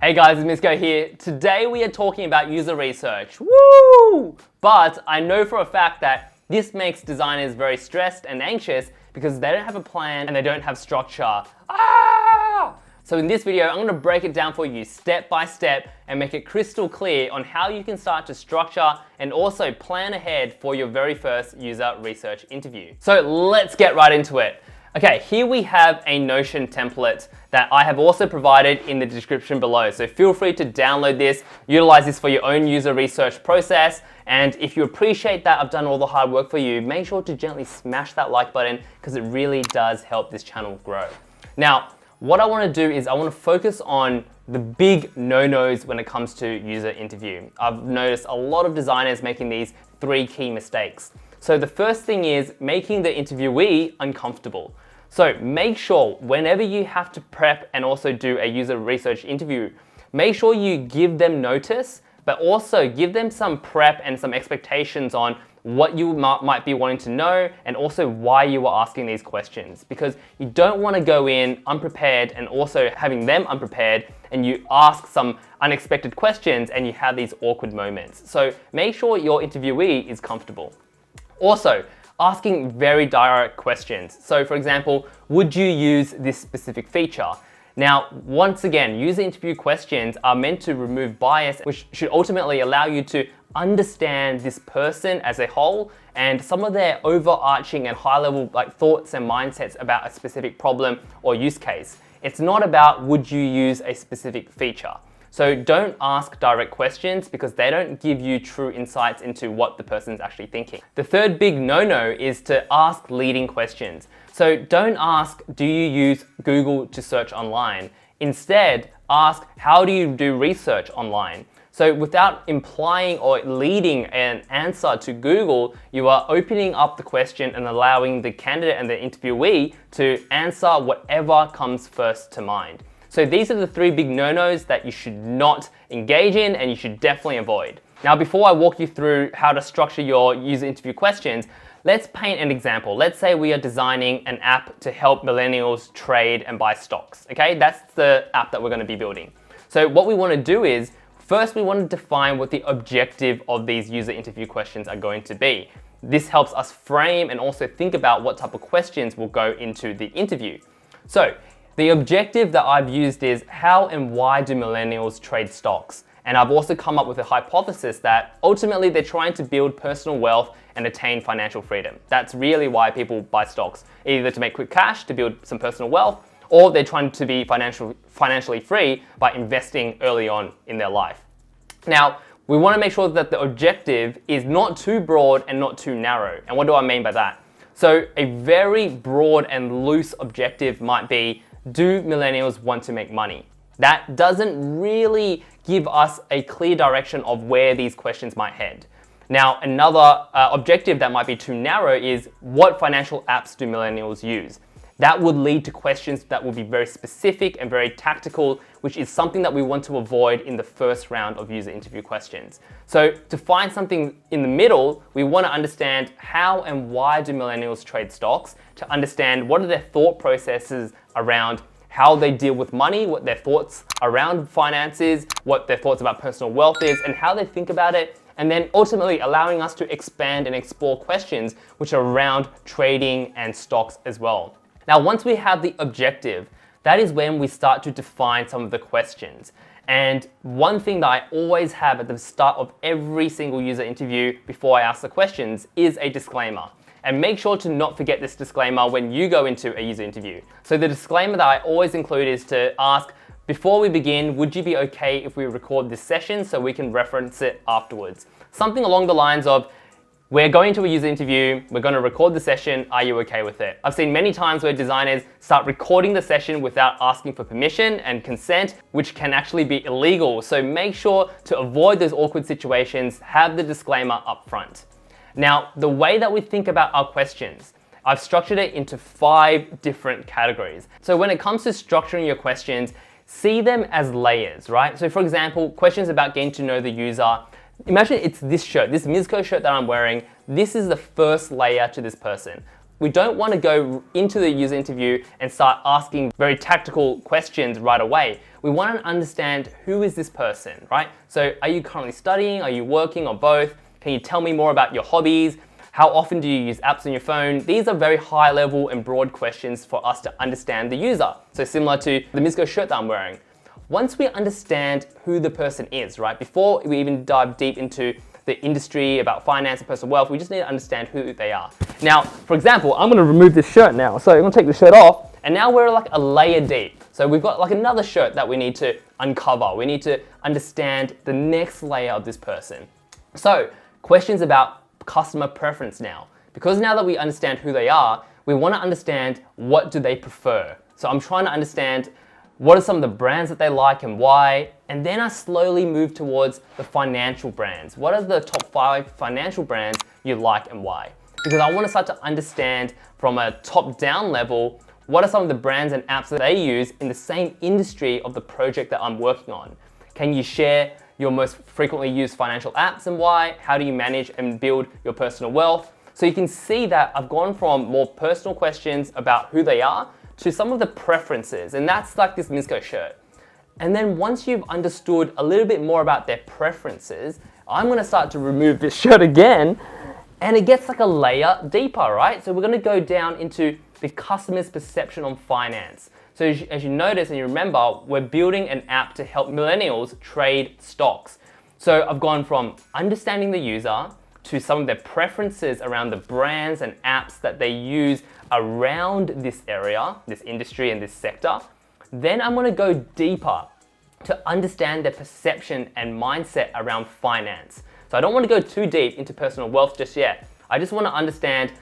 Hey guys, it's Misko here. Today we are talking about user research. Woo! But I know for a fact that this makes designers very stressed and anxious because they don't have a plan and they don't have structure. So in this video, I'm going to break it down for you step by step and make it crystal clear on how you can start to structure and also plan ahead for your very first user research interview. So let's get right into it. Okay, here we have a Notion template that I have also provided in the description below. So feel free to download this, utilize this for your own user research process. And if you appreciate that I've done all the hard work for you, make sure to gently smash that like button because it really does help this channel grow. Now, what I want to do is I want to focus on the big no-nos when it comes to user interview. I've noticed a lot of designers making these 3 key mistakes. So the first thing is making the interviewee uncomfortable. So make sure whenever you have to prep and also do a user research interview, make sure you give them notice, but also give them some prep and some expectations on what you might be wanting to know and also why you are asking these questions. Because you don't want to go in unprepared and also having them unprepared and you ask some unexpected questions and you have these awkward moments. So make sure your interviewee is comfortable. Also, asking very direct questions. So for example, would you use this specific feature? Now, once again, user interview questions are meant to remove bias, which should ultimately allow you to understand this person as a whole and some of their overarching and high-level thoughts and mindsets about a specific problem or use case. It's not about would you use a specific feature. So don't ask direct questions because they don't give you true insights into what the person's actually thinking. The third big no-no is to ask leading questions. So don't ask, do you use Google to search online? Instead, ask, how do you do research online? So without implying or leading an answer to Google, you are opening up the question and allowing the candidate and the interviewee to answer whatever comes first to mind. So these are the 3 big no-nos that you should not engage in and you should definitely avoid. Now, before I walk you through how to structure your user interview questions, let's paint an example. Let's say we are designing an app to help millennials trade and buy stocks. Okay, that's the app that we're going to be building. So what we want to do is, first we want to define what the objective of these user interview questions are going to be. This helps us frame and also think about what type of questions will go into the interview. So the objective that I've used is how and why do millennials trade stocks? And I've also come up with a hypothesis that ultimately they're trying to build personal wealth and attain financial freedom. That's really why people buy stocks, either to make quick cash to build some personal wealth, or they're trying to be financially free by investing early on in their life. Now, we want to make sure that the objective is not too broad and not too narrow. And what do I mean by that? So a very broad and loose objective might be, do millennials want to make money? That doesn't really give us a clear direction of where these questions might head. Now, another objective that might be too narrow is what financial apps do millennials use? That would lead to questions that will be very specific and very tactical, which is something that we want to avoid in the first round of user interview questions. So to find something in the middle, we want to understand how and why do millennials trade stocks, to understand what are their thought processes around how they deal with money, what their thoughts around finances, what their thoughts about personal wealth is, and how they think about it, and then ultimately allowing us to expand and explore questions which are around trading and stocks as well. Now, once we have the objective, that is when we start to define some of the questions. And one thing that I always have at the start of every single user interview before I ask the questions is a disclaimer. And make sure to not forget this disclaimer when you go into a user interview. So the disclaimer that I always include is to ask, before we begin, would you be okay if we record this session so we can reference it afterwards? Something along the lines of, we're going to a user interview, we're going to record the session, are you okay with it? I've seen many times where designers start recording the session without asking for permission and consent, which can actually be illegal. So make sure to avoid those awkward situations, have the disclaimer up front. Now, the way that we think about our questions, I've structured it into 5 different categories. So when it comes to structuring your questions, see them as layers, right? So for example, questions about getting to know the user. Imagine it's this shirt, this Misko shirt that I'm wearing. This is the first layer to this person. We don't want to go into the user interview and start asking very tactical questions right away. We want to understand, who is this person, right? So are you currently studying? Are you working, or both? Can you tell me more about your hobbies? How often do you use apps on your phone? These are very high level and broad questions for us to understand the user. So similar to the Mizco shirt that I'm wearing. Once we understand who the person is, right? Before we even dive deep into the industry, about finance and personal wealth, we just need to understand who they are. Now, for example, I'm gonna remove this shirt now. So I'm gonna take the shirt off, and now we're like a layer deep. So we've got like another shirt that we need to uncover. We need to understand the next layer of this person. So questions about customer preference now. Because now that we understand who they are, we wanna understand, what do they prefer? So I'm trying to understand, what are some of the brands that they like and why? And then I slowly move towards the financial brands. What are the top 5 financial brands you like and why? Because I want to start to understand from a top-down level, what are some of the brands and apps that they use in the same industry of the project that I'm working on? Can you share your most frequently used financial apps and why? How do you manage and build your personal wealth? So you can see that I've gone from more personal questions about who they are to some of the preferences, and that's like this Mizco shirt. And then once you've understood a little bit more about their preferences, I'm gonna start to remove this shirt again, and it gets like a layer deeper, right? So we're gonna go down into the customer's perception on finance. So as you notice and you remember, we're building an app to help millennials trade stocks. So I've gone from understanding the user to some of their preferences around the brands and apps that they use around this area, this industry and this sector. Then I'm gonna go deeper to understand their perception and mindset around finance. So I don't wanna go too deep into personal wealth just yet. I just wanna understand,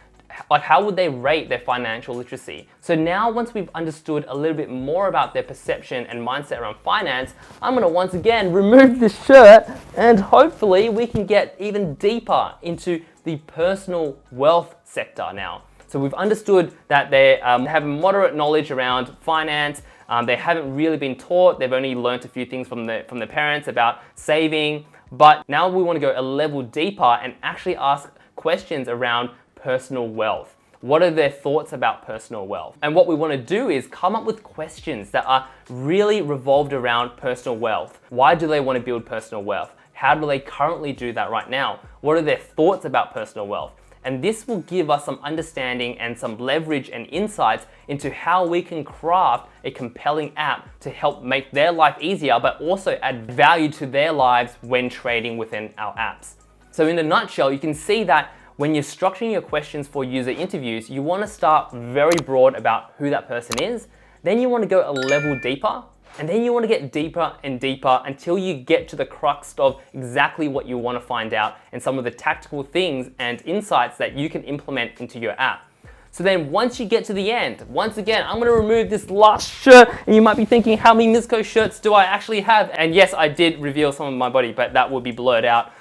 like, how would they rate their financial literacy? So now once we've understood a little bit more about their perception and mindset around finance, I'm gonna once again remove this shirt, and hopefully we can get even deeper into the personal wealth sector now. So we've understood that they have moderate knowledge around finance. They haven't really been taught. They've only learned a few things from their parents about saving. But now we want to go a level deeper and actually ask questions around personal wealth. What are their thoughts about personal wealth? And what we want to do is come up with questions that are really revolved around personal wealth. Why do they want to build personal wealth? How do they currently do that right now? What are their thoughts about personal wealth? And this will give us some understanding and some leverage and insights into how we can craft a compelling app to help make their life easier, but also add value to their lives when trading within our apps. So in a nutshell, you can see that when you're structuring your questions for user interviews, you want to start very broad about who that person is. Then you want to go a level deeper. And then you want to get deeper and deeper until you get to the crux of exactly what you want to find out and some of the tactical things and insights that you can implement into your app. So then once you get to the end, once again, I'm going to remove this last shirt, and you might be thinking, how many Mizco shirts do I actually have? And yes, I did reveal some of my body, but that will be blurred out.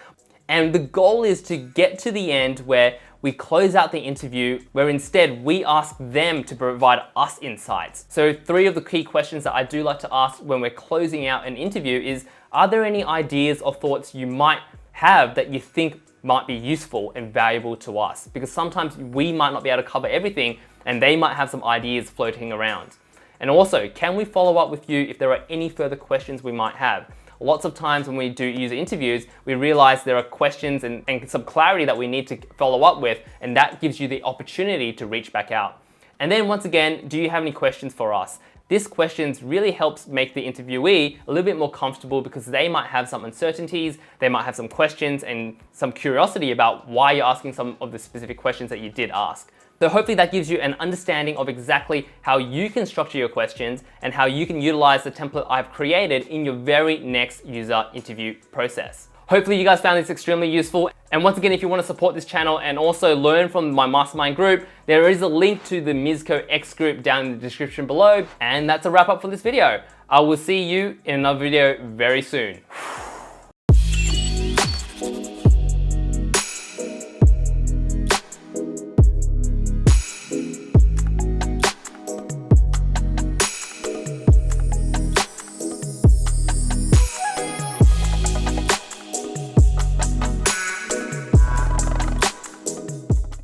And the goal is to get to the end where we close out the interview, where instead we ask them to provide us insights. So 3 of the key questions that I do like to ask when we're closing out an interview is, are there any ideas or thoughts you might have that you think might be useful and valuable to us? Because sometimes we might not be able to cover everything, and they might have some ideas floating around. And also, can we follow up with you if there are any further questions we might have? Lots of times when we do user interviews, we realize there are questions and some clarity that we need to follow up with, and that gives you the opportunity to reach back out. And then once again, do you have any questions for us? This questions really helps make the interviewee a little bit more comfortable, because they might have some uncertainties, they might have some questions and some curiosity about why you're asking some of the specific questions that you did ask. So hopefully that gives you an understanding of exactly how you can structure your questions and how you can utilize the template I've created in your very next user interview process. Hopefully you guys found this extremely useful. And once again, if you want to support this channel and also learn from my mastermind group, there is a link to the Mizco X group down in the description below. And that's a wrap up for this video. I will see you in another video very soon.